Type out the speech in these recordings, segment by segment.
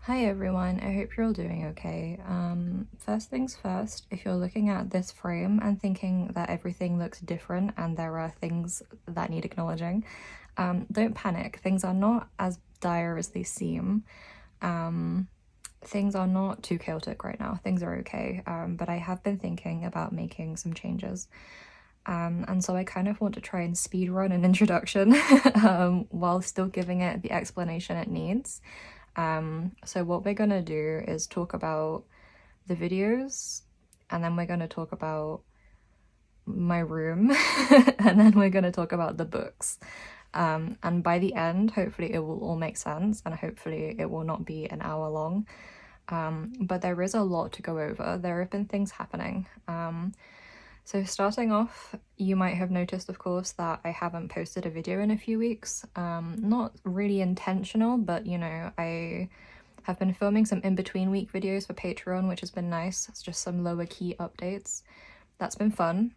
Hi everyone, I hope you're all doing okay. First things first, if you're looking at this frame and thinking that everything looks different and there are things that need acknowledging, don't panic. Things are not as dire as they seem. Things are not too chaotic right now. Things are okay, but I have been thinking about making some changes. And so I kind of want to try and speedrun an introduction while still giving it the explanation it needs. So what we're gonna do is talk about the videos, and then we're gonna talk about my room, and then we're gonna talk about the books. And by the end, hopefully it will all make sense, and hopefully it will not be an hour long. But there is a lot to go over. There have been things happening. So starting off, you might have noticed, of course, that I haven't posted a video in a few weeks. Not really intentional, but you know, I have been filming some in-between week videos for Patreon, which has been nice. It's just some lower key updates. That's been fun.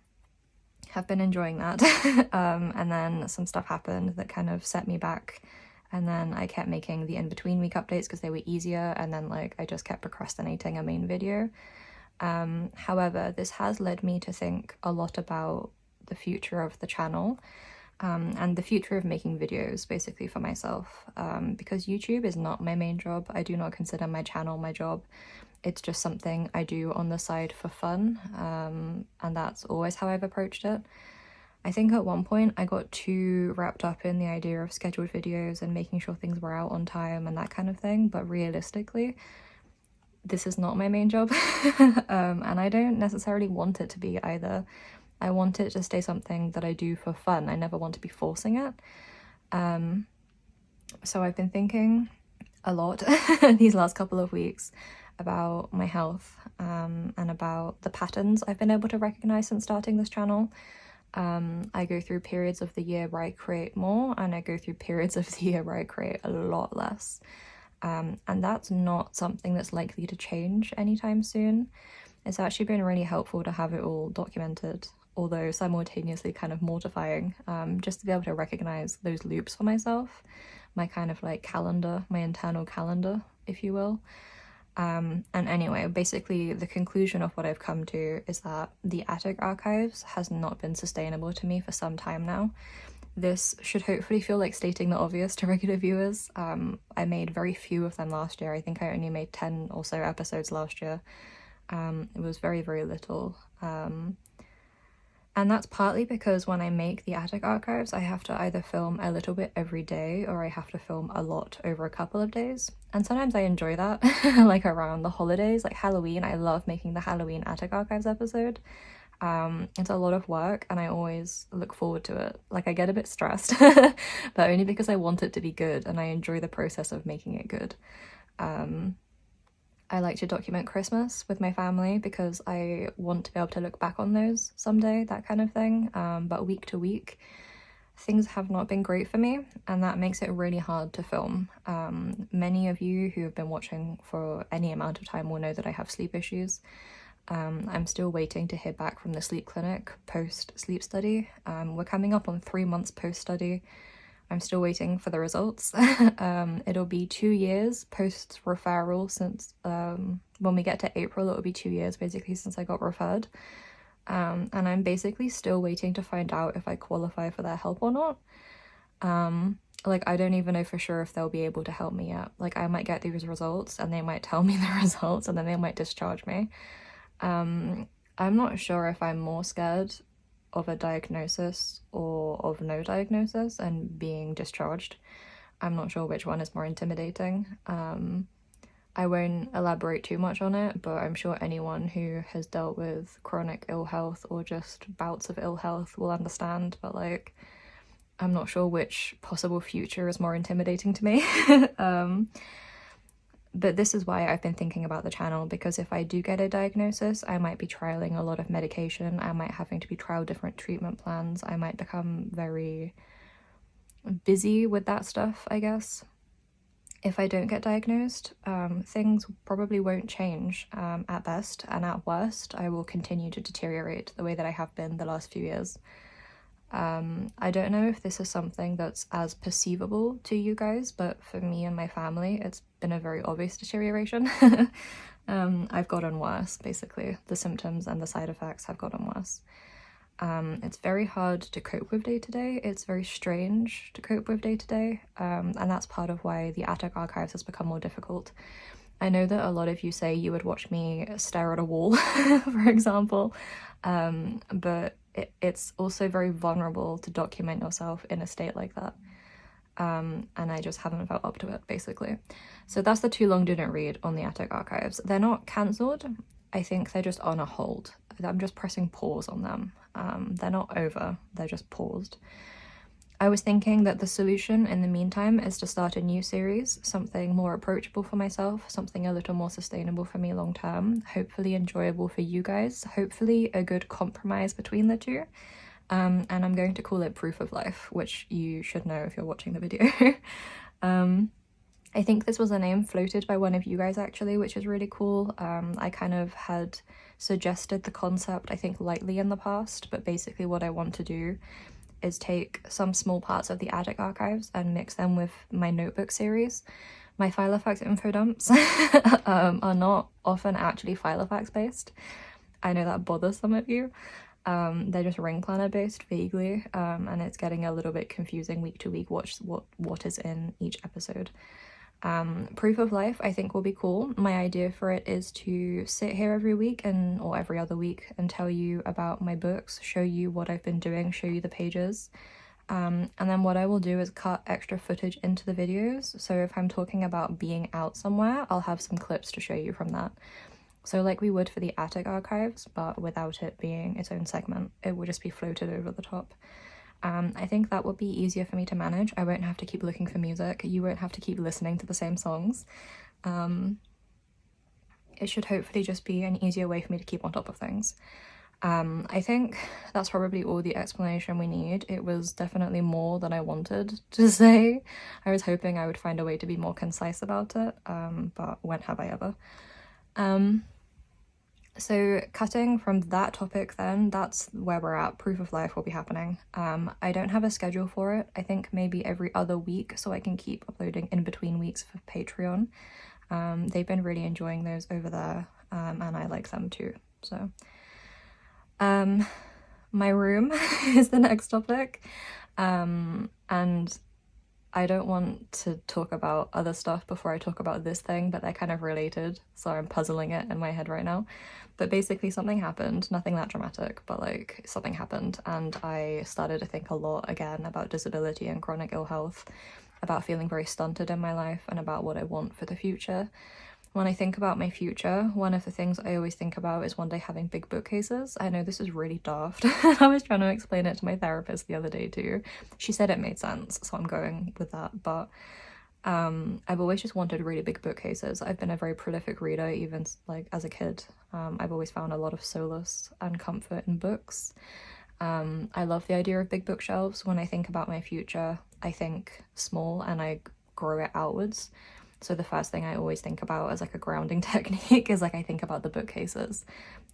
Have been enjoying that. And then some stuff happened that kind of set me back. And then I kept making the in-between week updates because they were easier. And then like I just kept procrastinating a main video. However, this has led me to think a lot about the future of the channel and the future of making videos basically for myself, because YouTube is not my main job. I do not consider my channel my job. It's just something I do on the side for fun, and that's always how I've approached it. I think at one point I got too wrapped up in the idea of scheduled videos and making sure things were out on time and that kind of thing, but realistically, this is not my main job. And I don't necessarily want it to be either. I want it to stay something that I do for fun. I never want to be forcing it. So I've been thinking a lot these last couple of weeks about my health, and about the patterns I've been able to recognize since starting this channel. I go through periods of the year where I create more, and I go through periods of the year where I create a lot less. And that's not something that's likely to change anytime soon. It's actually been really helpful to have it all documented, although simultaneously kind of mortifying, just to be able to recognize those loops for myself, my kind of like calendar, my internal calendar, if you will. And anyway, basically the conclusion of what I've come to is that the attic archives has not been sustainable to me for some time now. This should hopefully feel like stating the obvious to regular viewers. I made very few of them last year. I think I only made 10 or so episodes last year. It was very, very little. And that's partly because when I make the attic archives, I have to either film a little bit every day or I have to film a lot over a couple of days. And sometimes I enjoy that, like around the holidays, like Halloween. I love making the Halloween attic archives episode. It's a lot of work and I always look forward to it. Like I get a bit stressed, but only because I want it to be good and I enjoy the process of making it good. I like to document Christmas with my family because I want to be able to look back on those someday, that kind of thing. But week to week, things have not been great for me, and that makes it really hard to film. Many of you who have been watching for any amount of time will know that I have sleep issues. I'm still waiting to hear back from the sleep clinic post-sleep study. We're coming up on 3 months post-study. I'm still waiting for the results. It'll be 2 years post-referral since, when we get to April, it'll be 2 years basically since I got referred. And I'm basically still waiting to find out if I qualify for their help or not. Like, I don't even know for sure if they'll be able to help me yet. Like, I might get these results and they might tell me the results and then they might discharge me. I'm not sure if I'm more scared of a diagnosis or of no diagnosis and being discharged. I'm not sure which one is more intimidating. I won't elaborate too much on it, but I'm sure anyone who has dealt with chronic ill health or just bouts of ill health will understand, but like, I'm not sure which possible future is more intimidating to me. But this is why I've been thinking about the channel, because if I do get a diagnosis, I might be trialing a lot of medication, I might having to be trial different treatment plans, I might become very busy with that stuff, I guess. If I don't get diagnosed, things probably won't change at best, and at worst, I will continue to deteriorate the way that I have been the last few years. I don't know if this is something that's as perceivable to you guys, but for me and my family, it's been a very obvious deterioration. I've gotten worse, basically. The symptoms and the side effects have gotten worse. It's very hard to cope with day to day. It's very strange to cope with day to day. And that's part of why the attic archives has become more difficult. I know that a lot of you say you would watch me stare at a wall, for example, but it's also very vulnerable to document yourself in a state like that. And I just haven't felt up to it, basically. So that's the too long didn't read on the attic archives. They're not cancelled. I think they're just on a hold. I'm just pressing pause on them. They're not over, they're just paused. I was thinking that the solution in the meantime is to start a new series, something more approachable for myself, something a little more sustainable for me long term, hopefully enjoyable for you guys, hopefully a good compromise between the two. And I'm going to call it Proof of Life, which you should know if you're watching the video. I think this was a name floated by one of you guys actually, which is really cool. I kind of had suggested the concept, I think lightly in the past, but basically what I want to do is take some small parts of the attic archives and mix them with my notebook series. My Filofax info dumps are not often actually Filofax based. I know that bothers some of you. They're just ring planner based vaguely, and it's getting a little bit confusing week to week what is in each episode. Proof of Life I think will be cool. My idea for it is to sit here every week or every other week and tell you about my books, show you what I've been doing, show you the pages. And then what I will do is cut extra footage into the videos. So if I'm talking about being out somewhere, I'll have some clips to show you from that. So like we would for the attic archives, but without it being its own segment, it would just be floated over the top. I think that would be easier for me to manage. I won't have to keep looking for music. You won't have to keep listening to the same songs. It should hopefully just be an easier way for me to keep on top of things. I think that's probably all the explanation we need. It was definitely more than I wanted to say. I was hoping I would find a way to be more concise about it, but when have I ever? So cutting from that topic then, that's where we're at. Proof of Life will be happening. I don't have a schedule for it. I think maybe every other week so I can keep uploading in between weeks for Patreon. They've been really enjoying those over there, and I like them too. So my room is the next topic, and I don't want to talk about other stuff before I talk about this thing, but they're kind of related, so I'm puzzling it in my head right now. But basically something happened, nothing that dramatic, but like something happened, and I started to think a lot again about disability and chronic ill health, about feeling very stunted in my life, and about what I want for the future. When I think about my future, one of the things I always think about is one day having big bookcases. I know this is really daft. I was trying to explain it to my therapist the other day too. She said it made sense, so I'm going with that. But I've always just wanted really big bookcases. I've been a very prolific reader, even like as a kid. I've always found a lot of solace and comfort in books. I love the idea of big bookshelves. When I think about my future, I think small and I grow it outwards. So the first thing I always think about as like a grounding technique is like I think about the bookcases,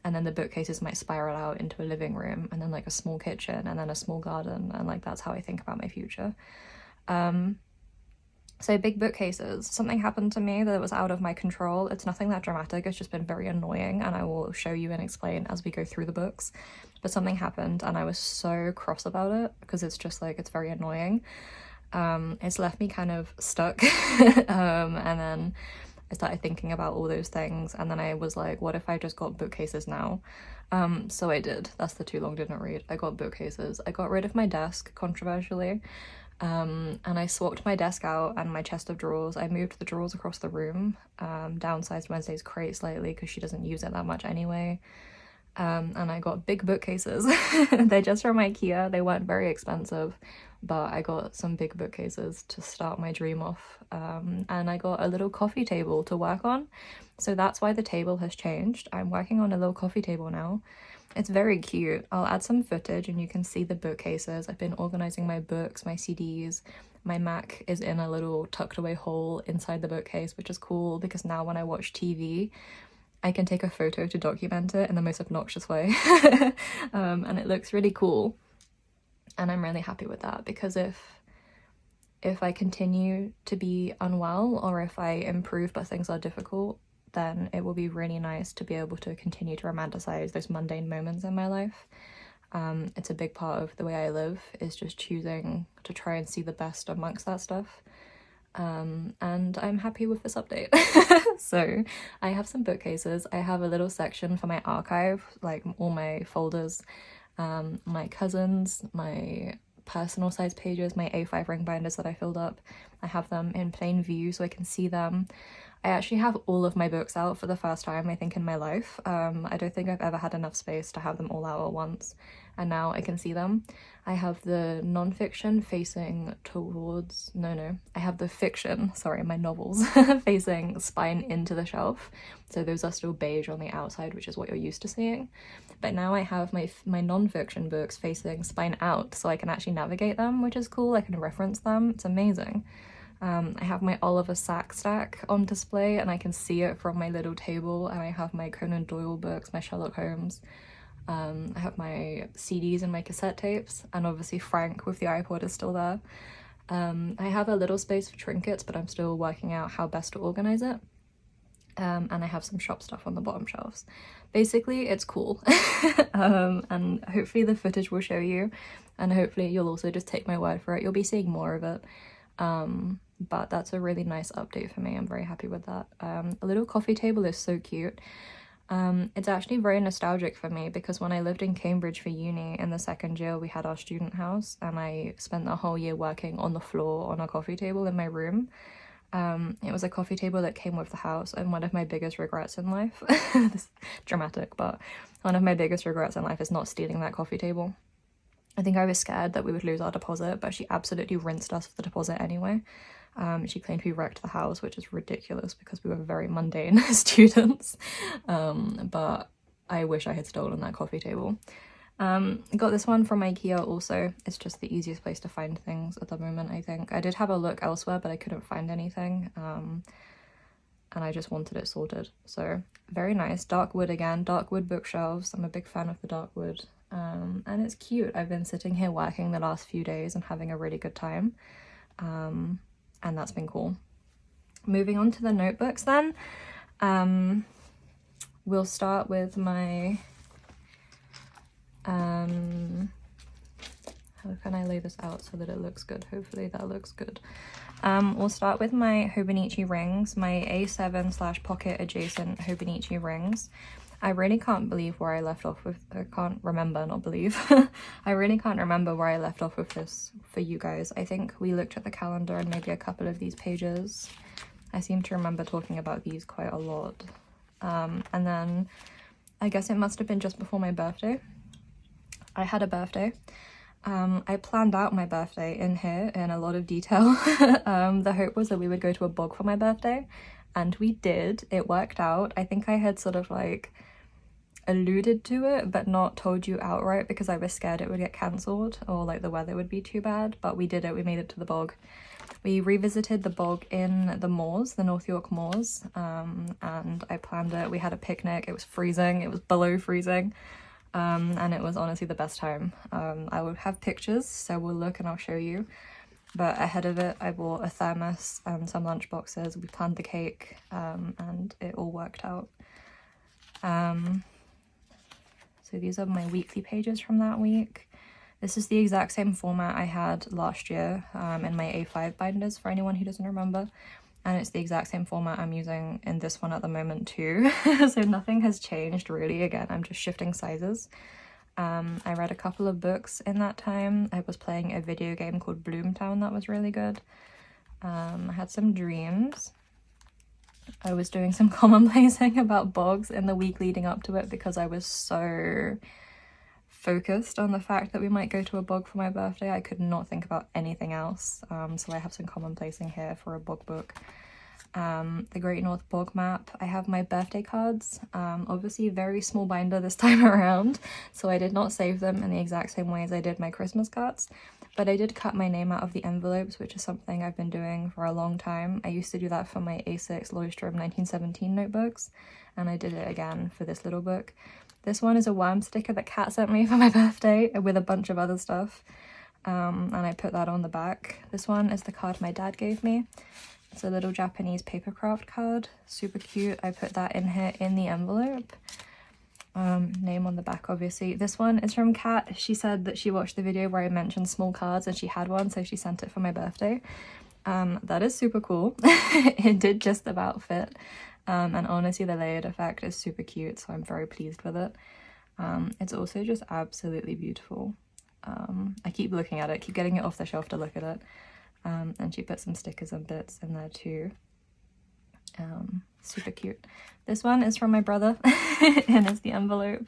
and then the bookcases might spiral out into a living room and then like a small kitchen and then a small garden, and like that's how I think about my future. So big bookcases, something happened to me that was out of my control. It's nothing that dramatic, it's just been very annoying, and I will show you and explain as we go through the books. But something happened and I was so cross about it because it's just like it's very annoying. It's left me kind of stuck. And then I started thinking about all those things, and then I was like, what if I just got bookcases now? So I did. That's the too long didn't read. I got bookcases. I got rid of my desk, controversially, and I swapped my desk out and my chest of drawers. I moved the drawers across the room, downsized Wednesday's crate slightly because she doesn't use it that much anyway. And I got big bookcases. They're just from IKEA. They weren't very expensive, but I got some big bookcases to start my dream off. And I got a little coffee table to work on. So that's why the table has changed. I'm working on a little coffee table now. It's very cute. I'll add some footage and you can see the bookcases. I've been organizing my books, my CDs. My Mac is in a little tucked away hole inside the bookcase, which is cool because now when I watch TV, I can take a photo to document it in the most obnoxious way. And it looks really cool. And I'm really happy with that, because if I continue to be unwell, or if I improve but things are difficult, then it will be really nice to be able to continue to romanticize those mundane moments in my life. It's a big part of the way I live, is just choosing to try and see the best amongst that stuff. And I'm happy with this update. So I have some bookcases. I have a little section for my archive, like all my folders, my cousins, my personal size pages, my A5 ring binders that I filled up. I have them in plain view so I can see them. I actually have all of my books out for the first time, I think, in my life. I don't think I've ever had enough space to have them all out at once, and now I can see them. I have the non-fiction facing towards, I have the fiction, sorry, my novels, facing spine into the shelf. So those are still beige on the outside, which is what you're used to seeing. But now I have my non-fiction books facing spine out, so I can actually navigate them, which is cool. I can reference them. It's amazing. I have my Oliver Sacks stack on display, and I can see it from my little table, and I have my Conan Doyle books, my Sherlock Holmes. I have my CDs and my cassette tapes, and obviously Frank with the iPod is still there. I have a little space for trinkets, but I'm still working out how best to organize it. And I have some shop stuff on the bottom shelves. Basically, it's cool. And hopefully the footage will show you, and hopefully you'll also just take my word for it. You'll be seeing more of it. But that's a really nice update for me. I'm very happy with that. A little coffee table is so cute. It's actually very nostalgic for me, because when I lived in Cambridge for uni in the second year, we had our student house, and I spent the whole year working on the floor on a coffee table in my room. It was a coffee table that came with the house, and one of my biggest regrets in life, this is dramatic, but one of my biggest regrets in life is not stealing that coffee table. I think I was scared that we would lose our deposit, but she absolutely rinsed us for the deposit anyway. She claimed we wrecked the house, which is ridiculous because we were very mundane students. But I wish I had stolen that coffee table. Got this one from IKEA also. It's just the easiest place to find things at the moment, I think. I did have a look elsewhere, but I couldn't find anything. And I just wanted it sorted. So very nice. Dark wood again. Dark wood bookshelves. I'm a big fan of the dark wood. And it's cute. I've been sitting here working the last few days and having a really good time. And that's been cool. Moving on to the notebooks then. We'll start with my... how can I lay this out so that it looks good? Hopefully that looks good. We'll start with my Hobonichi rings, my A7 / pocket adjacent Hobonichi rings. I really can't believe where I left off with, I can't remember, not believe. I really can't remember where I left off with this for you guys. I think we looked at the calendar and maybe a couple of these pages. I seem to remember talking about these quite a lot. And then I guess it must have been just before my birthday. I had a birthday. I planned out my birthday in here in a lot of detail. The hope was that we would go to a bog for my birthday, and we did. It worked out. I think I had sort of like alluded to it but not told you outright because I was scared it would get cancelled or like the weather would be too bad, but we did it. We made it to the bog. We revisited the bog in the moors, the North York moors, and I planned it. We had a picnic. It was freezing. It was below freezing. And it was honestly the best time. I will have pictures, so we'll look and I'll show you. But ahead of it, I bought a thermos and some lunch boxes. We planned the cake, and it all worked out. So these are my weekly pages from that week. This is the exact same format I had last year in my A5 binders, for anyone who doesn't remember. And it's the exact same format I'm using in this one at the moment too. So nothing has changed really. Again, I'm just shifting sizes. I read a couple of books in that time. I was playing a video game called Bloomtown that was really good. I had some dreams. I was doing some commonplacing about bogs in the week leading up to it because I was so focused on the fact that we might go to a bog for my birthday. I could not think about anything else. So I have some commonplacing here for a bog book. The Great North Bog Map. I have my birthday cards, obviously very small binder this time around, so I did not save them in the exact same way as I did my Christmas cards, but I did cut my name out of the envelopes, which is something I've been doing for a long time. I used to do that for my A6 Leuchtturm 1917 notebooks, and I did it again for this little book. This one is a worm sticker that Kat sent me for my birthday with a bunch of other stuff. and I put that on the back. This one is the card my dad gave me. It's a little Japanese paper craft card, super cute. I put that in here in the envelope. Name on the back, obviously. This one is from Kat. She said that she watched the video where I mentioned small cards and she had one, so she sent it for my birthday. That is super cool. It did just about fit, and honestly the layered effect is super cute, so I'm very pleased with it. It's also just absolutely beautiful. I keep looking at it, keep getting it off the shelf to look at it. And she put some stickers and bits in there too. Super cute. This one is from my brother and it's the envelope.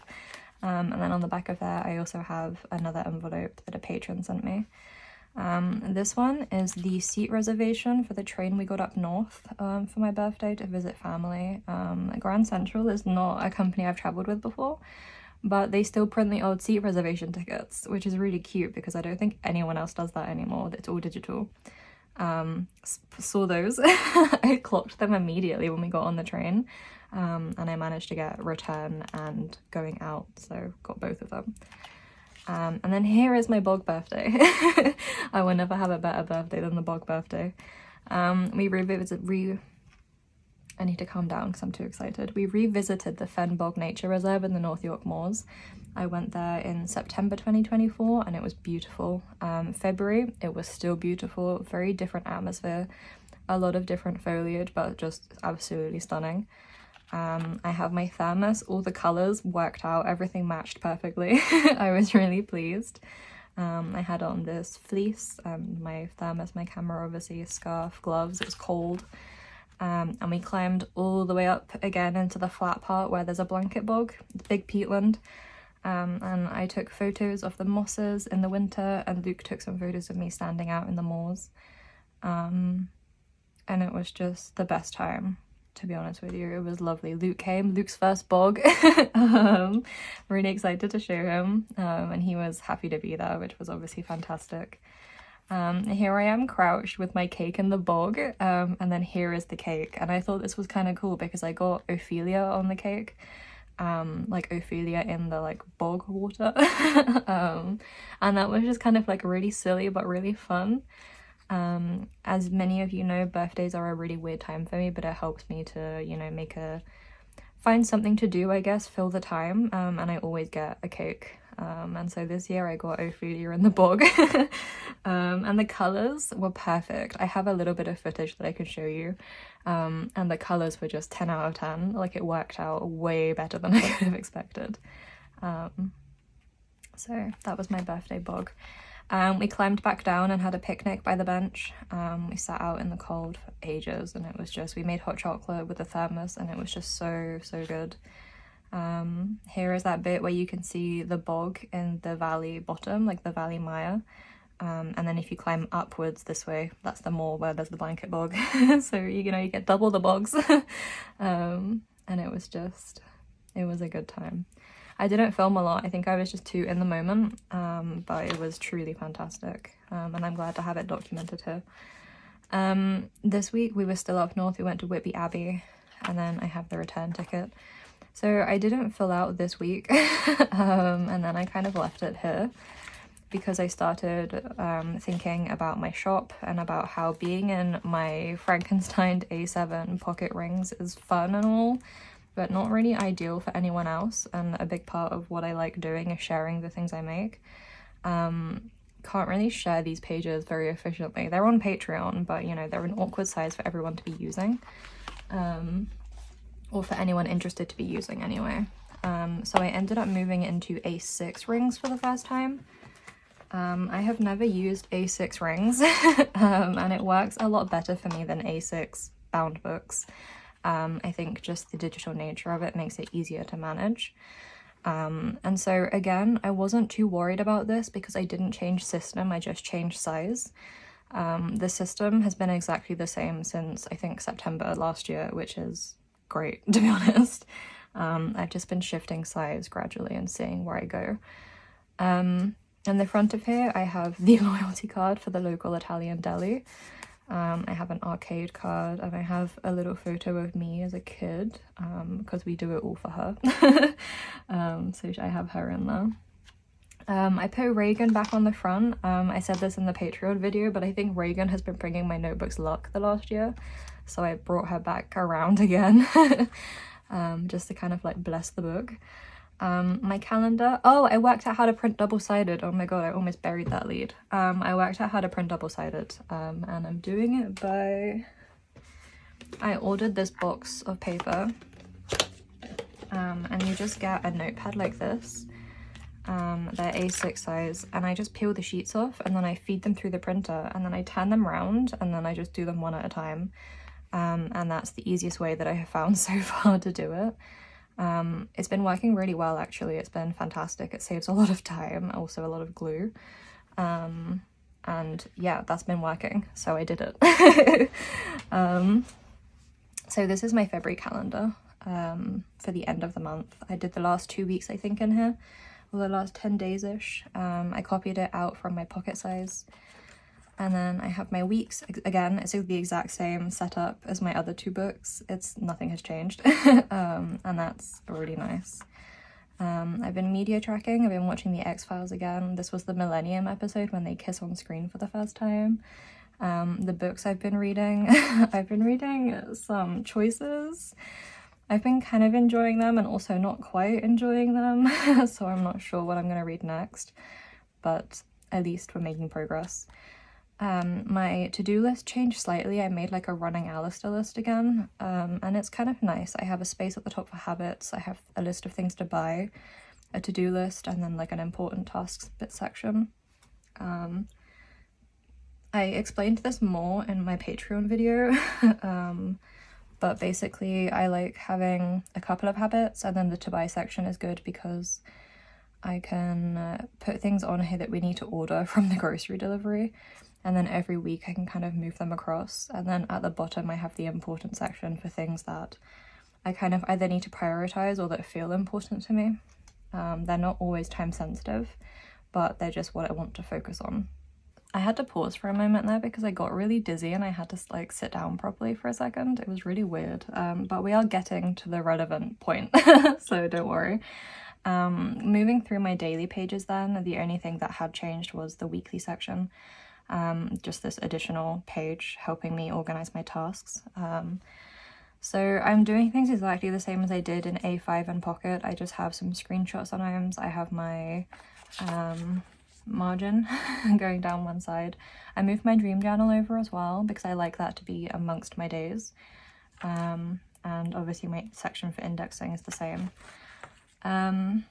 And then on the back of there I also have another envelope that a patron sent me. This one is the seat reservation for the train we got up north for my birthday to visit family. Grand Central is not a company I've travelled with before, but they still print the old seat reservation tickets, which is really cute because I don't think anyone else does that anymore. It's all digital. Saw those. I clocked them immediately when we got on the train, and I managed to get return and going out, so got both of them. And then here is my bog birthday. I will never have a better birthday than the bog birthday. I need to calm down because I'm too excited. We revisited the Fen Bog Nature Reserve in the North York Moors. I went there in September 2024 and it was beautiful. February, it was still beautiful, very different atmosphere, a lot of different foliage, but just absolutely stunning. I have my thermos, all the colours worked out, everything matched perfectly. I was really pleased. I had on this fleece, my thermos, my camera obviously, scarf, gloves, it was cold. And we climbed all the way up again into the flat part where there's a blanket bog, big peatland. And I took photos of the mosses in the winter, and Luke took some photos of me standing out in the moors. And it was just the best time, to be honest with you. It was lovely. Luke came, Luke's first bog. Really excited to show him, and he was happy to be there, which was obviously fantastic. Here I am crouched with my cake in the bog, and then here is the cake, and I thought this was kind of cool because I got Ophelia on the cake, like Ophelia in the like bog water. And that was just kind of like really silly but really fun. As many of you know, birthdays are a really weird time for me, but it helps me to, you know, find something to do, I guess, fill the time, and I always get a cake. And so this year I got Ophelia in the bog. And the colours were perfect. I have a little bit of footage that I can show you, and the colours were just 10 out of 10. Like, it worked out way better than I could have expected. So that was my birthday bog. We climbed back down and had a picnic by the bench. We sat out in the cold for ages, and it was just, we made hot chocolate with a thermos, and it was just so good. Here is that bit where you can see the bog in the valley bottom, like the Valley Mire, and then if you climb upwards this way, that's the moor where there's the blanket bog. So you get double the bogs. And it was a good time. I didn't film a lot, I think I was just too in the moment, but it was truly fantastic, and I'm glad to have it documented here. This week we were still up north. We went to Whitby Abbey, and then I have the return ticket. So I didn't fill out this week, and then I kind of left it here because I started thinking about my shop and about how being in my Frankenstein A7 pocket rings is fun and all, but not really ideal for anyone else, and a big part of what I like doing is sharing the things I make. Can't really share these pages very efficiently. They're on Patreon, but they're an awkward size for everyone to be using. Or for anyone interested to be using anyway. So I ended up moving into A6 rings for the first time. I have never used A6 rings, and it works a lot better for me than A6 bound books. I think just the digital nature of it makes it easier to manage. And so again, I wasn't too worried about this because I didn't change system, I just changed size. The system has been exactly the same since I think September last year, which is great, to be honest. I've just been shifting size gradually and seeing where I go. In the front of here I have the loyalty card for the local Italian deli. I have an arcade card, and I have a little photo of me as a kid, because we do it all for her. So I have her in there. I put Reagan back on the front. I said this in the Patreon video, but I think Reagan has been bringing my notebooks luck the last year, so I brought her back around again. Just to kind of like bless the book. My calendar. Oh, I worked out how to print double-sided. Oh my god, I almost buried that lead. I worked out how to print double-sided, and I'm doing it by... I ordered this box of paper, and you just get a notepad like this. They're A6 size, and I just peel the sheets off, and then I feed them through the printer, and then I turn them round, and then I just do them one at a time. And that's the easiest way that I have found so far to do it. It's been working really well, actually. It's been fantastic. It saves a lot of time, also a lot of glue. And yeah, that's been working, so I did it. So this is my February calendar for the end of the month. I did the last 2 weeks, I think, in here, or the last 10 days-ish. I copied it out from my pocket size. And then I have my weeks. Again, it's the exact same setup as my other 2 books. Nothing has changed. And that's really nice. I've been media tracking. I've been watching the X-Files again. This was the Millennium episode when they kiss on screen for the first time. The books I've been reading. I've been reading some choices. I've been kind of enjoying them and also not quite enjoying them. So I'm not sure what I'm going to read next. But at least we're making progress. My to-do list changed slightly. I made like a running Alistair list again, and it's kind of nice. I have a space at the top for habits. I have a list of things to buy, a to-do list, and then like an important tasks bit section. I explained this more in my Patreon video, but basically I like having a couple of habits, and then the to buy section is good because I can put things on here that we need to order from the grocery delivery. And then every week I can kind of move them across. And then at the bottom I have the important section for things that I kind of either need to prioritize or that feel important to me. They're not always time sensitive, but they're just what I want to focus on. I had to pause for a moment there because I got really dizzy and I had to like sit down properly for a second. It was really weird, but we are getting to the relevant point, so don't worry. Moving through my daily pages then, the only thing that had changed was the weekly section. Just this additional page helping me organize my tasks. So I'm doing things exactly the same as I did in A5 and Pocket. I just have some screenshots on items. I have my margin going down one side. I moved my dream journal over as well because I like that to be amongst my days. And obviously my section for indexing is the same. A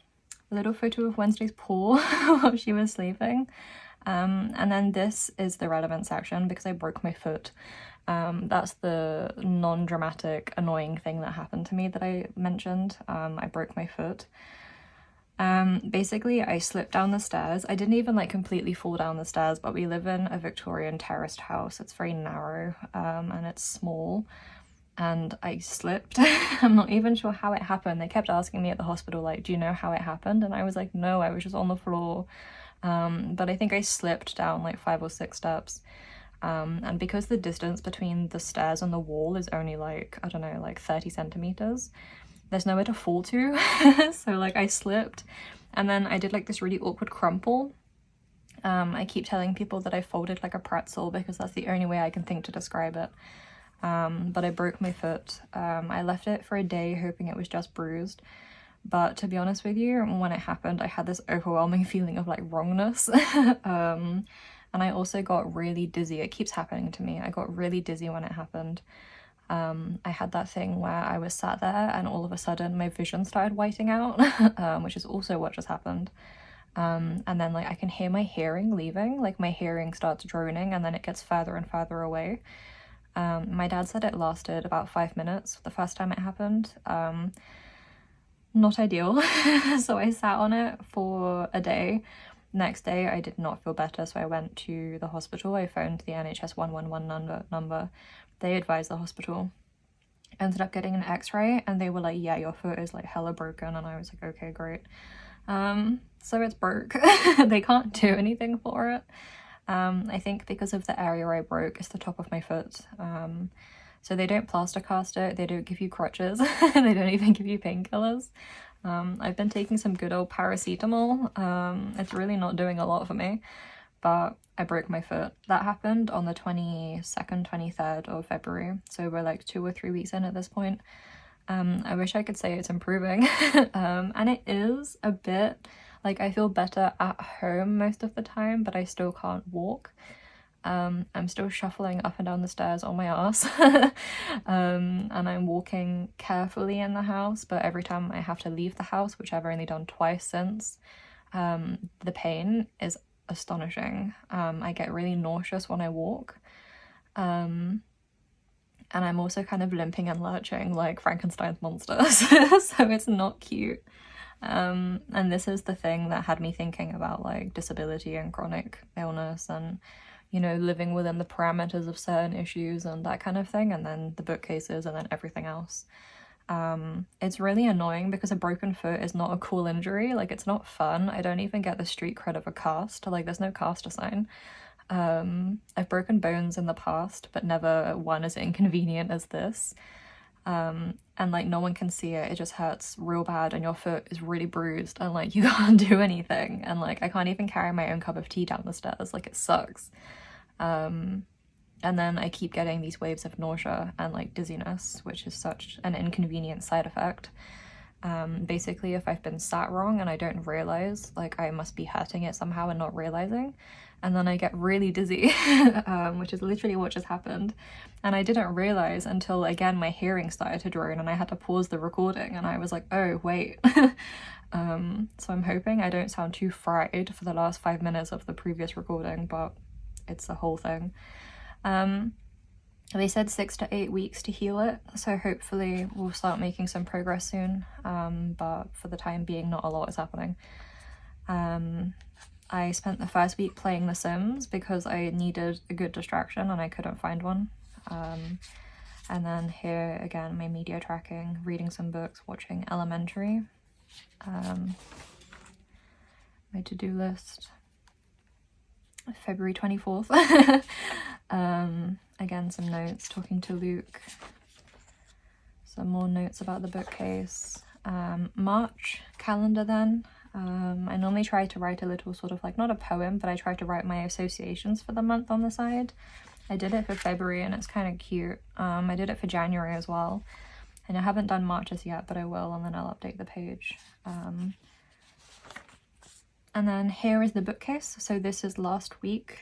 little photo of Wednesday's paw while she was sleeping. And then this is the relevant section because I broke my foot. That's the non-dramatic, annoying thing that happened to me that I mentioned. I broke my foot. Basically, I slipped down the stairs. I didn't even like completely fall down the stairs, but we live in a Victorian terraced house. It's very narrow, and it's small. And I slipped. I'm not even sure how it happened. They kept asking me at the hospital, like, do you know how it happened? And I was like, no, I was just on the floor. But I think I slipped down like 5 or 6 steps. And because the distance between the stairs and the wall is only like, I don't know, like 30 centimeters, there's nowhere to fall to. So like I slipped and then I did like this really awkward crumple. I keep telling people that I folded like a pretzel because that's the only way I can think to describe it. But I broke my foot. I left it for a day hoping it was just bruised. But to be honest with you, when it happened, I had this overwhelming feeling of like wrongness. And I also got really dizzy. It keeps happening to me. I got really dizzy when it happened. I had that thing where I was sat there and all of a sudden my vision started whiting out, which is also what just happened. And then like I can hear my hearing leaving, like my hearing starts droning and then it gets further and further away. My dad said it lasted about 5 minutes the first time it happened. Not ideal. So I sat on it for a day. Next day I did not feel better, so I went to the hospital. I phoned the NHS 111 number. They advised the hospital. Ended up getting an x-ray and they were like, yeah, your foot is like hella broken, and I was like, okay, great. So it's broke. They can't do anything for it. I think because of the area I broke, it's the top of my foot. So they don't plaster cast it, they don't give you crutches, they don't even give you painkillers. I've been taking some good old paracetamol. It's really not doing a lot for me, but I broke my foot. That happened on the 22nd, 23rd of February, so we're like 2 or 3 weeks in at this point. I wish I could say it's improving, and it is a bit. Like, I feel better at home most of the time, but I still can't walk. I'm still shuffling up and down the stairs on my ass, and I'm walking carefully in the house, but every time I have to leave the house, which I've only done twice since, the pain is astonishing. I get really nauseous when I walk, and I'm also kind of limping and lurching like Frankenstein's monster, so it's not cute. And this is the thing that had me thinking about like disability and chronic illness and, you know, living within the parameters of certain issues and that kind of thing, and then the bookcases and then everything else. It's really annoying because a broken foot is not a cool injury. Like, it's not fun. I don't even get the street cred of a cast. Like, there's no cast sign. I've broken bones in the past, but never one as inconvenient as this. And like, no one can see it. It just hurts real bad and your foot is really bruised and like you can't do anything, and like I can't even carry my own cup of tea down the stairs. Like, it sucks. And then I keep getting these waves of nausea and like dizziness, which is such an inconvenient side effect. Basically, if I've been sat wrong and I don't realize, like, I must be hurting it somehow and not realizing, and then I get really dizzy, which is literally what just happened. And I didn't realize until, again, my hearing started to drone and I had to pause the recording, and I was like, oh, wait. So I'm hoping I don't sound too fried for the last 5 minutes of the previous recording, but it's the whole thing. They said 6 to 8 weeks to heal it, so hopefully we'll start making some progress soon, but for the time being, not a lot is happening. I spent the first week playing The Sims because I needed a good distraction and I couldn't find one. And then here again, my media tracking, reading some books, watching Elementary. My to-do list, February 24th. Again, some notes, talking to Luke, some more notes about the bookcase. March calendar then. I normally try to write a little sort of like, not a poem, but I try to write my associations for the month on the side. I did it for February and it's kind of cute. I did it for January as well. And I haven't done March as yet, but I will, and then I'll update the page. And then here is the bookcase. So this is last week.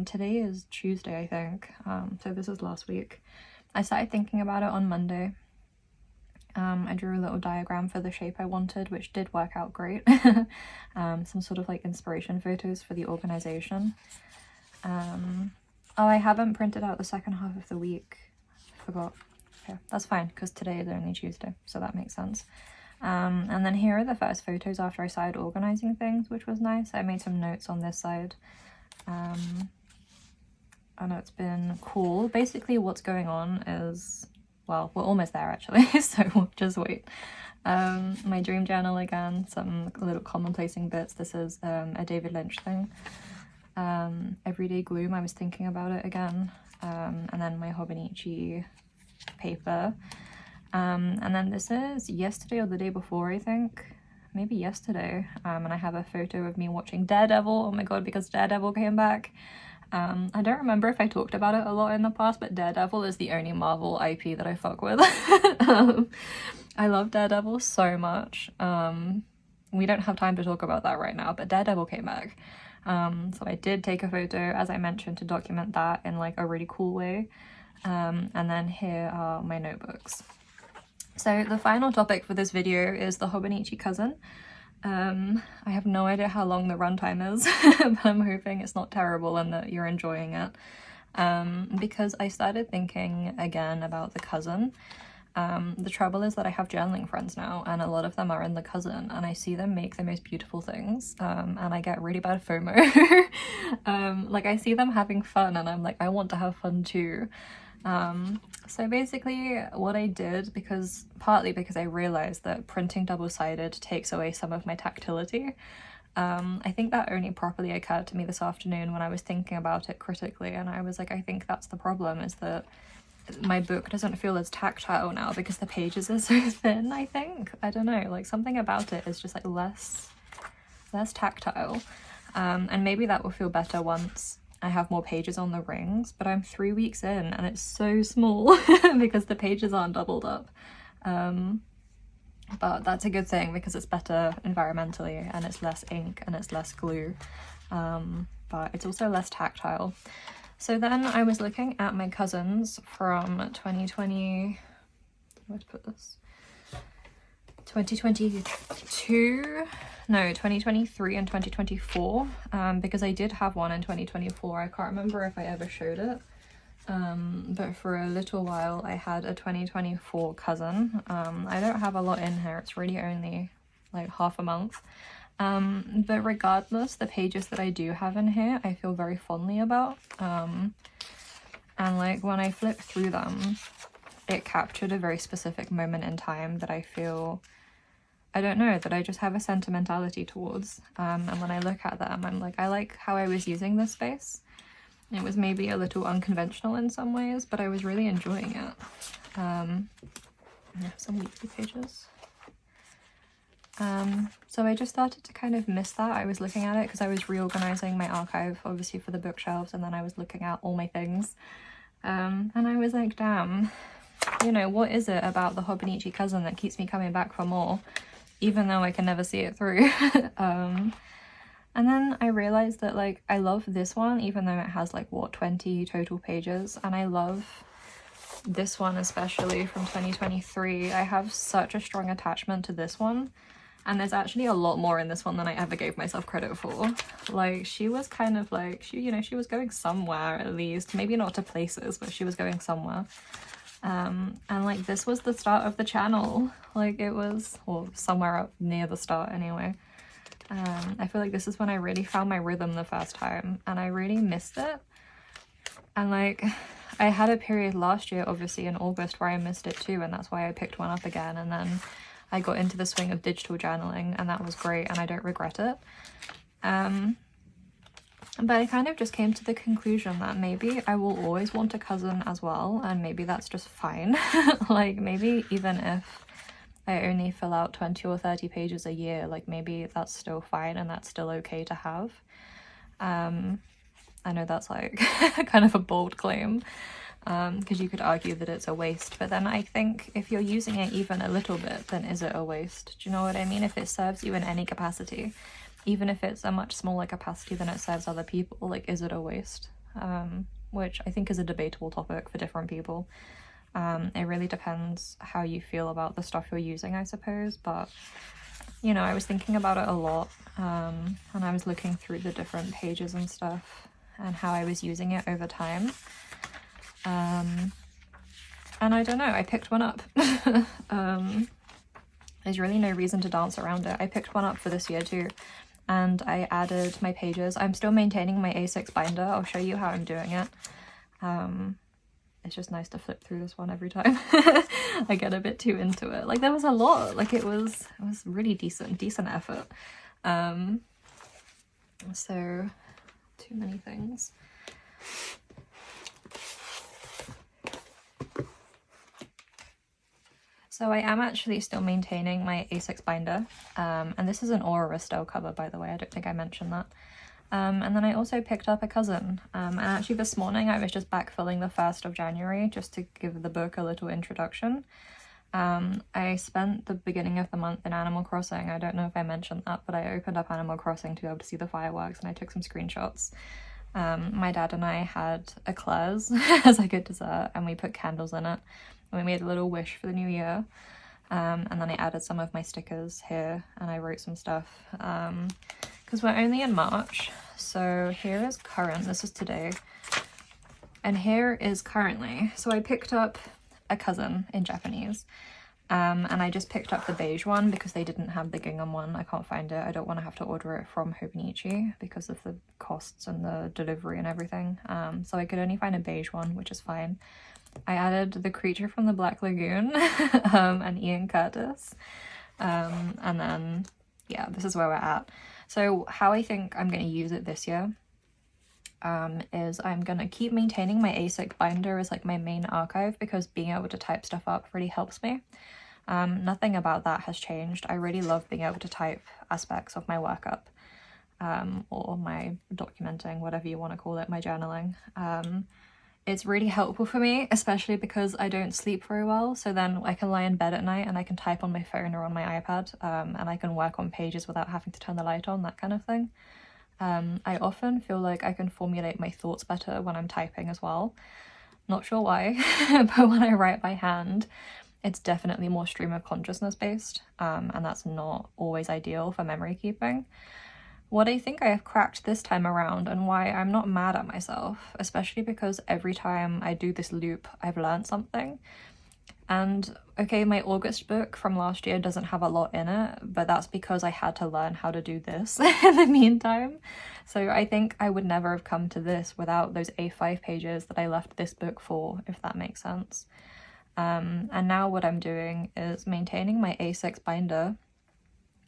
Today is Tuesday, I think. So this is last week. I started thinking about it on Monday. I drew a little diagram for the shape I wanted, which did work out great. Some sort of like inspiration photos for the organization. Oh, I haven't printed out the second half of the week. I forgot. Okay, that's fine, because today is only Tuesday, so that makes sense. And then here are the first photos after I started organizing things, which was nice. I made some notes on this side. I know it's been cool. Basically what's going on is, well, we're almost there actually, so we'll just wait. My dream journal again, some little commonplacing bits. This is a David Lynch thing. Everyday Gloom, I was thinking about it again. And then my Hobonichi paper. And then this is yesterday or the day before, I think. Maybe yesterday. And I have a photo of me watching Daredevil. Oh my god, because Daredevil came back. I don't remember if I talked about it a lot in the past, but Daredevil is the only Marvel IP that I fuck with. I love Daredevil so much. We don't have time to talk about that right now, but Daredevil came back. So I did take a photo, as I mentioned, to document that in like a really cool way. And then here are my notebooks. So the final topic for this video is the Hobonichi cousin. I have no idea how long the runtime is, but I'm hoping it's not terrible and that you're enjoying it. Because I started thinking again about the cousin. The trouble is that I have journaling friends now, and a lot of them are in the cousin, and I see them make the most beautiful things, and I get really bad FOMO. Like, I see them having fun, and I'm like, I want to have fun too. So basically what I did, partly because I realized that printing double-sided takes away some of my tactility. I think that only properly occurred to me this afternoon when I was thinking about it critically, and I was like, I think that's the problem, is that my book doesn't feel as tactile now because the pages are so thin, I think. I don't know, like something about it is just like less tactile. And maybe that will feel better once I have more pages on the rings, but I'm 3 weeks in and it's so small because the pages aren't doubled up. But that's a good thing because it's better environmentally and it's less ink and it's less glue. But it's also less tactile. So then I was looking at my cousins from 2020, where to put this? 2022, no, 2023 and 2024, because I did have one in 2024. I can't remember if I ever showed it, but for a little while I had a 2024 cousin. I don't have a lot in here, it's really only like half a month. But regardless, the pages that I do have in here, I feel very fondly about. And like when I flip through them, it captured a very specific moment in time that I feel, I don't know, that I just have a sentimentality towards. And when I look at them, I'm like, I like how I was using this space. It was maybe a little unconventional in some ways, but I was really enjoying it. Yeah, some weekly pages. So I just started to kind of miss that. I was looking at it because I was reorganizing my archive, obviously for the bookshelves, and then I was looking at all my things. And I was like, damn, you know, what is it about the Hobonichi cousin that keeps me coming back for more, even though I can never see it through? And then I realized that like I love this one, even though it has like what, 20 total pages, and I love this one especially from 2023. I have such a strong attachment to this one. And there's actually a lot more in this one than I ever gave myself credit for. Like, she was kind of like, she was going somewhere at least. Maybe not to places, but she was going somewhere. And like, this was the start of the channel. Like, it was, or somewhere up near the start anyway. I feel like this is when I really found my rhythm the first time. And I really missed it. And like, I had a period last year, obviously in August, where I missed it too. And that's why I picked one up again. And then I got into the swing of digital journaling and that was great and I don't regret it. But I kind of just came to the conclusion that maybe I will always want a cousin as well, and maybe that's just fine. Like maybe even if I only fill out 20 or 30 pages a year, like maybe that's still fine and that's still okay to have. I know that's like kind of a bold claim. Because you could argue that it's a waste, but then I think if you're using it even a little bit, then is it a waste? Do you know what I mean? If it serves you in any capacity, even if it's a much smaller capacity than it serves other people, like, is it a waste? Which I think is a debatable topic for different people. It really depends how you feel about the stuff you're using, I suppose, but you know, I was thinking about it a lot, and I was looking through the different pages and stuff and how I was using it over time. And I don't know, I picked one up. There's really no reason to dance around it. I picked one up for this year too, and I added my pages. I'm still maintaining my A6 binder. I'll show you how I'm doing it. It's just nice to flip through this one every time. I get a bit too into it. Like there was a lot, like it was really decent effort. So too many things. So I am actually still maintaining my A6 binder, and this is an Aura style cover, by the way. I don't think I mentioned that. And then I also picked up a cousin, and actually this morning I was just backfilling the 1st of January just to give the book a little introduction. I spent the beginning of the month in Animal Crossing. I don't know if I mentioned that, but I opened up Animal Crossing to be able to see the fireworks, and I took some screenshots. My dad and I had eclairs as like a dessert, and we put candles in it. And we made a little wish for the new year, and then I added some of my stickers here and I wrote some stuff because we're only in March. So here is current, this is today, and here is currently. So I picked up a cousin in Japanese, and I just picked up the beige one because they didn't have the gingham one. I can't find it. I don't want to have to order it from Hobonichi because of the costs and the delivery and everything, so I could only find a beige one, which is fine. I added the creature from the Black Lagoon and Ian Curtis, and then yeah, this is where we're at. So how I think I'm going to use it this year is I'm gonna keep maintaining my A6 binder as like my main archive, because being able to type stuff up really helps me. Nothing about that has changed. I really love being able to type aspects of my work up, or my documenting, whatever you want to call it, my journaling. It's really helpful for me, especially because I don't sleep very well, so then I can lie in bed at night and I can type on my phone or on my iPad, and I can work on pages without having to turn the light on, that kind of thing. I often feel like I can formulate my thoughts better when I'm typing as well. Not sure why, but when I write by hand, it's definitely more stream of consciousness based, and that's not always ideal for memory keeping. What I think I have cracked this time around, and why I'm not mad at myself, especially because every time I do this loop, I've learned something. And okay, my August book from last year doesn't have a lot in it, but that's because I had to learn how to do this in the meantime. So I think I would never have come to this without those A5 pages that I left this book for, if that makes sense. And now what I'm doing is maintaining my A6 binder,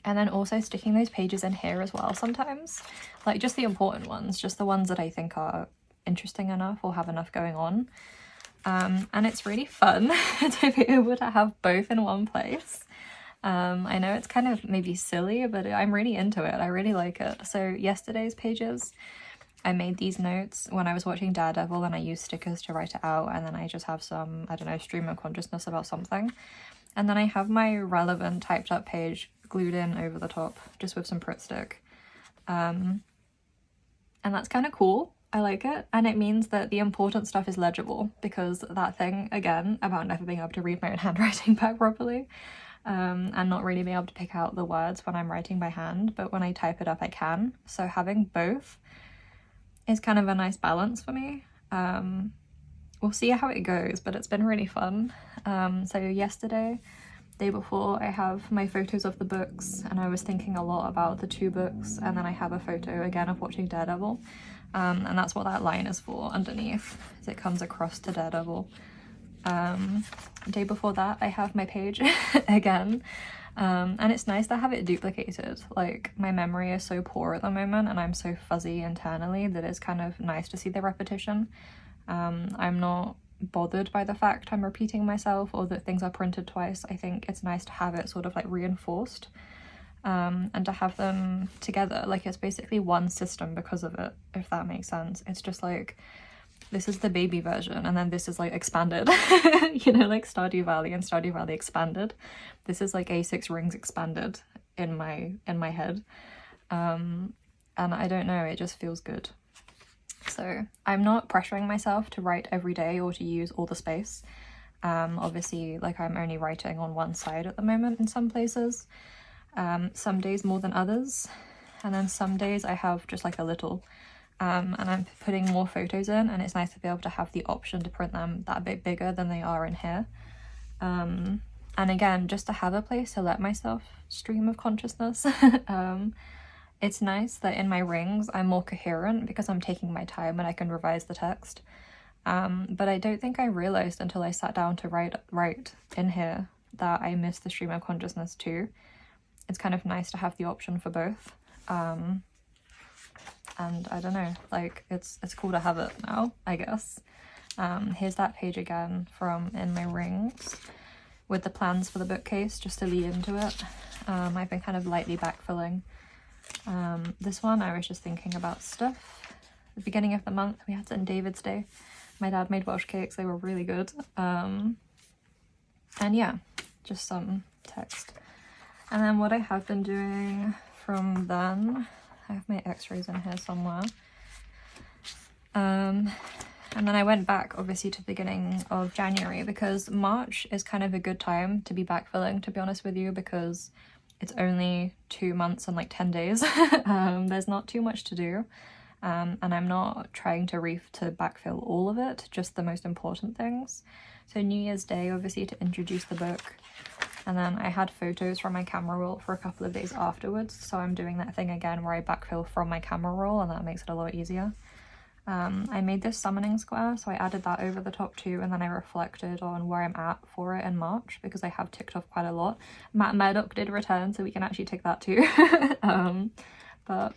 and then also sticking those pages in here as well sometimes. Like just the important ones, just the ones that I think are interesting enough or have enough going on. And it's really fun to be able to have both in one place. I know it's kind of maybe silly, but I'm really into it. I really like it. So yesterday's pages, I made these notes when I was watching Daredevil, and I used stickers to write it out, and then I just have some, I don't know, stream of consciousness about something. And then I have my relevant typed up page glued in over the top, just with some Pritt stick. And that's kind of cool. I like it, and it means that the important stuff is legible, because that thing, again, about never being able to read my own handwriting back properly, and not really being able to pick out the words when I'm writing by hand, but when I type it up I can. So having both is kind of a nice balance for me. We'll see how it goes, but it's been really fun. So yesterday, day before, I have my photos of the books, and I was thinking a lot about the 2 books, and then I have a photo again of watching Daredevil, and that's what that line is for underneath, as it comes across to Daredevil. Day before that, I have my page again, and it's nice to have it duplicated. Like, my memory is so poor at the moment, and I'm so fuzzy internally that it's kind of nice to see the repetition. I'm not bothered by the fact I'm repeating myself or that things are printed twice. I think it's nice to have it sort of like reinforced, and to have them together. Like, it's basically one system because of it, if that makes sense. It's just like, this is the baby version, and then this is like expanded. You know, like Stardew Valley and Stardew Valley expanded. This is like A6 Rings expanded in my head. And I don't know, it just feels good. So I'm not pressuring myself to write every day or to use all the space. Obviously, like, I'm only writing on one side at the moment in some places. Some days more than others, and then some days I have just like a little, and I'm putting more photos in, and it's nice to be able to have the option to print them that bit bigger than they are in here. And again, just to have a place to let myself stream of consciousness. It's nice that in my rings I'm more coherent because I'm taking my time and I can revise the text. But I don't think I realised until I sat down to write in here that I miss the stream of consciousness too. It's kind of nice to have the option for both. And I don't know, like, it's cool to have it now, I guess. Here's that page again from in my rings with the plans for the bookcase, just to lead into it. I've been kind of lightly backfilling. This one I was just thinking about stuff. The beginning of the month we had St. David's Day. My dad made Welsh cakes, they were really good. And yeah, just some text. And then what I have been doing from then, I have my x-rays in here somewhere. And then I went back obviously to the beginning of January, because March is kind of a good time to be backfilling, to be honest with you, because it's only 2 months and like 10 days. There's not too much to do. And I'm not trying to backfill all of it, just the most important things. So New Year's Day, obviously, to introduce the book. And then I had photos from my camera roll for a couple of days afterwards. So I'm doing that thing again where I backfill from my camera roll, and that makes it a lot easier. I made this summoning square, so I added that over the top too, and then I reflected on where I'm at for it in March, because I have ticked off quite a lot. Matt Murdock did return, so we can actually tick that too. But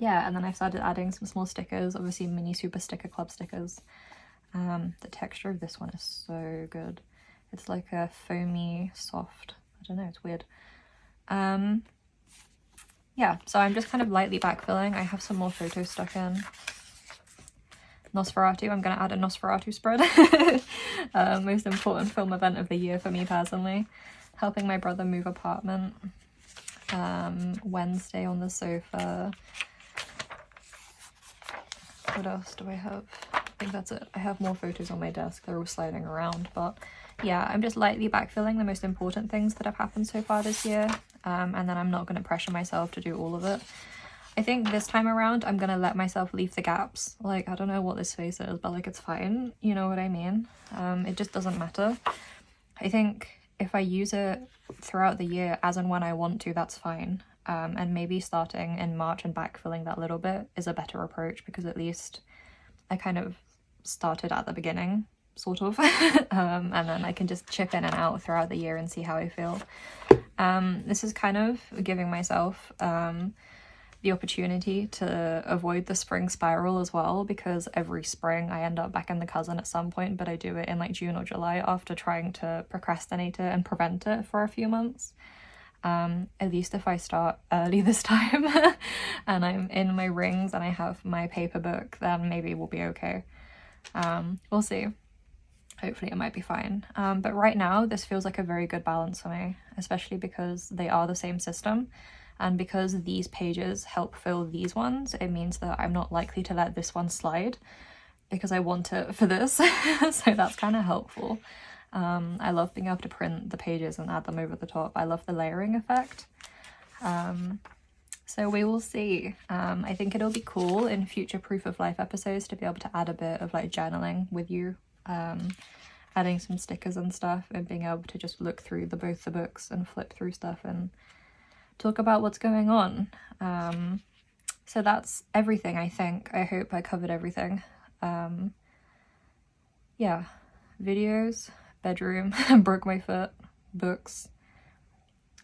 yeah, and then I've started adding some small stickers, obviously mini super sticker club stickers. The texture of this one is so good. It's like a foamy soft, I don't know, it's weird. Yeah, so I'm just kind of lightly backfilling. I have some more photos stuck in. Nosferatu, I'm going to add a Nosferatu spread. Most important film event of the year for me personally. Helping my brother move apartment. Wednesday on the sofa. What else do I have? I think that's it. I have more photos on my desk. They're all sliding around, but yeah, I'm just lightly backfilling the most important things that have happened so far this year. And then I'm not going to pressure myself to do all of it. I think this time around, I'm going to let myself leave the gaps. Like, I don't know what this face is, but like, it's fine. You know what I mean? It just doesn't matter. I think if I use it throughout the year as and when I want to, that's fine. And maybe starting in March and backfilling that little bit is a better approach, because at least I kind of started at the beginning, sort of. And then I can just chip in and out throughout the year and see how I feel. This is kind of giving myself the opportunity to avoid the spring spiral as well, because every spring I end up back in the cousin at some point, but I do it in like June or July after trying to procrastinate it and prevent it for a few months. At least if I start early this time and I'm in my rings and I have my paper book, then maybe we'll be okay. We'll see. Hopefully it might be fine. But right now this feels like a very good balance for me, especially because they are the same system. And because these pages help fill these ones, it means that I'm not likely to let this one slide because I want it for this. So that's kind of helpful. I love being able to print the pages and add them over the top. I love the layering effect. So we will see. I think it'll be cool in future proof of life episodes to be able to add a bit of like journaling with you, adding some stickers and stuff, and being able to just look through both the books and flip through stuff and talk about what's going on. So that's everything, I think. I hope I covered everything. Yeah, videos, bedroom, broke my foot, books.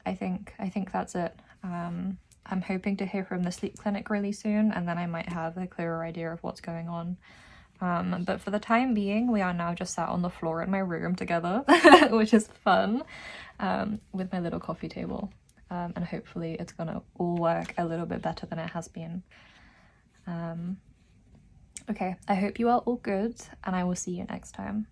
I think that's it. I'm hoping to hear from the sleep clinic really soon, and then I might have a clearer idea of what's going on. But for the time being, we are now just sat on the floor in my room together, which is fun, with my little coffee table. And hopefully it's gonna all work a little bit better than it has been. Okay, I hope you are all good, and I will see you next time.